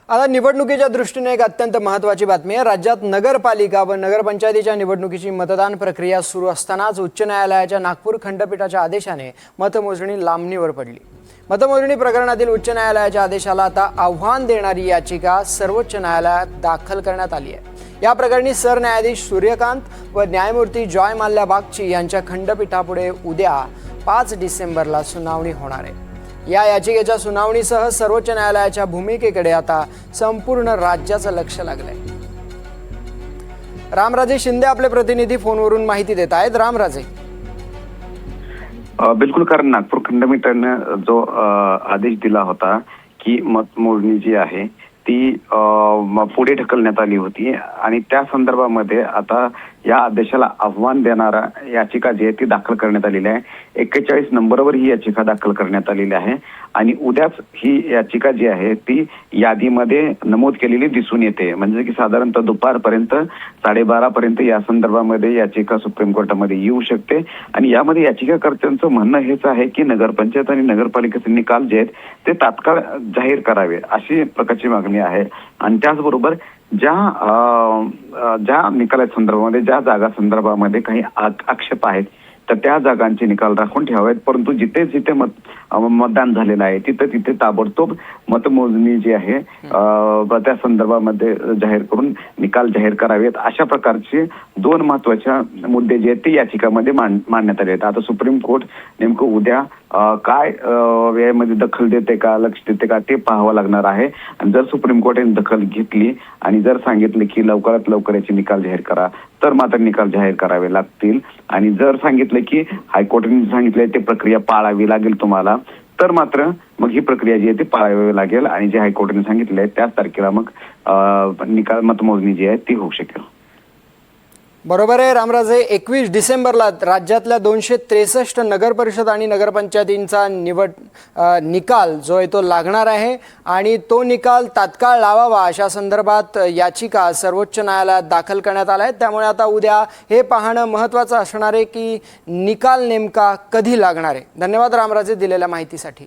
आता निवडणुकीच्या दृष्टीने एक अत्यंत महत्त्वाची बातमी आहे। राज्यात नगरपालिका व नगरपंचायतीच्या निवडणुकीची मतदान प्रक्रिया सुरू असतानाच उच्च न्यायालयाच्या नागपूर खंडपीठाच्या आदेशाने मतमोजणी लांबणीवर पडली। मतमोजणी प्रकरणातील उच्च न्यायालयाच्या आदेशाला आता आव्हान देणारी याचिका सर्वोच्च न्यायालयात दाखल करण्यात आली आहे। या प्रकरणी सरन्यायाधीश सूर्यकांत व न्यायमूर्ती जॉय माल्या बागची यांच्या खंडपीठापुढे उद्या 5 डिसेंबरला सुनावणी होणार आहे। या याचिकेच्या सुनावणीसह सर्वोच्च न्यायालयाच्या भूमिकेकडे आता संपूर्ण राज्याचं लक्ष लागलंय। रामराजे शिंदे आपले प्रतिनिधी फोनवरून माहिती देत आहेत। रामराजे, बिलकुल, कारण नागपूर खंडपीठाने जो आदेश दिला होता की मतमोजणी जी आहे ती पुढे ढकलण्यात आली होती आणि त्या संदर्भामध्ये आता या आदेशाला आव्हान देणारा याचिका जी आहे ती दाखल करण्यात आलेली आहे। 41 नंबरवर ही याचिका दाखल करण्यात आलेली आहे आणि उद्याच ही याचिका जी आहे ती यादीमध्ये नमूद केलेली दिसून येते। म्हणजे की साधारणतः दुपारपर्यंत 12:30 पर्यंत या संदर्भामध्ये याचिका सुप्रीम कोर्टामध्ये येऊ शकते आणि यामध्ये याचिकाकर्त्यांचं म्हणणं हेच आहे की नगरपंचायत आणि नगरपालिकेचे निकाल जे आहेत ते तात्काळ जाहीर करावे अशी प्रकारची मागणी आहे। आणि त्याचबरोबर ज्या निकालाच्या संदर्भामध्ये ज्या जागा संदर्भामध्ये काही आक्षेप आहेत तर त्या जागांचे निकाल राखून ठेवावेत, परंतु जिथे जिथे मतदान झालेलं आहे तिथे ताबडतोब मतमोजणी जी आहे त्या संदर्भामध्ये जाहीर करून निकाल जाहीर करावेत अशा प्रकारचे 2 महत्वाच्या मुद्दे जे आहेत ते याचिकामध्ये मांडण्यात आले आहेत। आता सुप्रीम कोर्ट नेमकं उद्या काय यामध्ये दखल देते का, लक्ष देते का ते पाहावं लागणार आहे। आणि जर सुप्रीम कोर्टाने दखल घेतली आणि जर सांगितले की लवकरात लवकर याचे निकाल जाहीर करा तर मात्र निकाल जाहीर करावे लागतील आणि जर सांगितले की हायकोर्टाने सांगितले ते प्रक्रिया पाळावी लागेल तुम्हाला तर मात्र मग ही प्रक्रिया जी आहे ती पाळावी लागेल आणि जे हायकोर्टाने सांगितले आहे त्याच तारखेला मग निकाल मतमोजणी जी आहे ती होऊ शकेल। बरोबर आहे रामराजे। 21 डिसेंबरला राज्यातल्या 263 नगरपरिषद आणि नगरपंचायतींचा निकाल जो आहे तो लागणार आहे आणि तो निकाल तात्काळ लावावा अशा संदर्भात याचिका सर्वोच्च न्यायालयात दाखल करण्यात आल्या आहेत। त्यामुळे आता उद्या हे पाहणं महत्त्वाचं असणार आहे की निकाल नेमका कधी लागणार आहे। धन्यवाद रामराजे दिलेल्या माहितीसाठी।